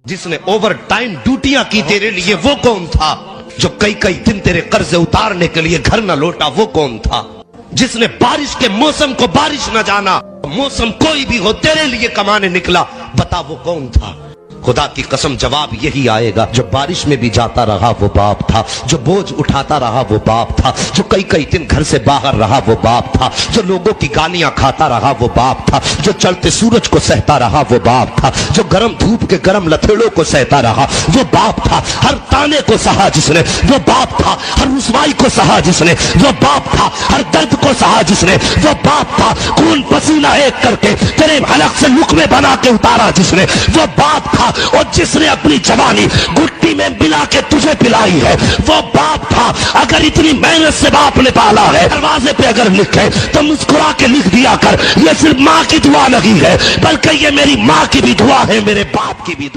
جس نے over time ڈیوٹیاں کی تیرے لیے وہ کون تھا؟ جو کئی کئی دن تیرے قرض اتارنے کے لیے گھر نہ لوٹا وہ کون تھا؟ جس نے بارش کے موسم کو بارش نہ جانا، موسم کوئی بھی ہو تیرے لیے کمانے نکلا، بتا وہ کون تھا؟ خدا کی قسم جواب یہی آئے گا، جو بارش میں بھی جاتا رہا وہ باپ تھا، جو بوجھ اٹھاتا رہا وہ باپ تھا، جو کئی کئی دن گھر سے باہر رہا وہ باپ تھا، جو لوگوں کی گالیاں کھاتا رہا وہ باپ تھا، جو چلتے سورج کو سہتا رہا وہ باپ تھا، جو گرم دھوپ کے گرم لتھڑوں کو سہتا رہا وہ باپ تھا، ہر تانے کو سہا جس نے وہ باپ تھا، ہر رسوائی کو سہا جس نے وہ باپ تھا، ہر درد کو سہا جس نے وہ باپ تھا، خون پسینہ ایک کر کے تیرے حلق سے لقمے بنا کے اتارا جس نے وہ باپ تھا، اور جس نے اپنی جوانی گٹی میں ملا کے تجھے پلائی ہے وہ باپ تھا۔ اگر اتنی محنت سے باپ نے پالا ہے، دروازے پہ اگر لکھے تو مسکرا کے لکھ دیا کر، یہ صرف ماں کی دعا نہیں ہے بلکہ یہ میری ماں کی بھی دعا ہے، میرے باپ کی بھی دعا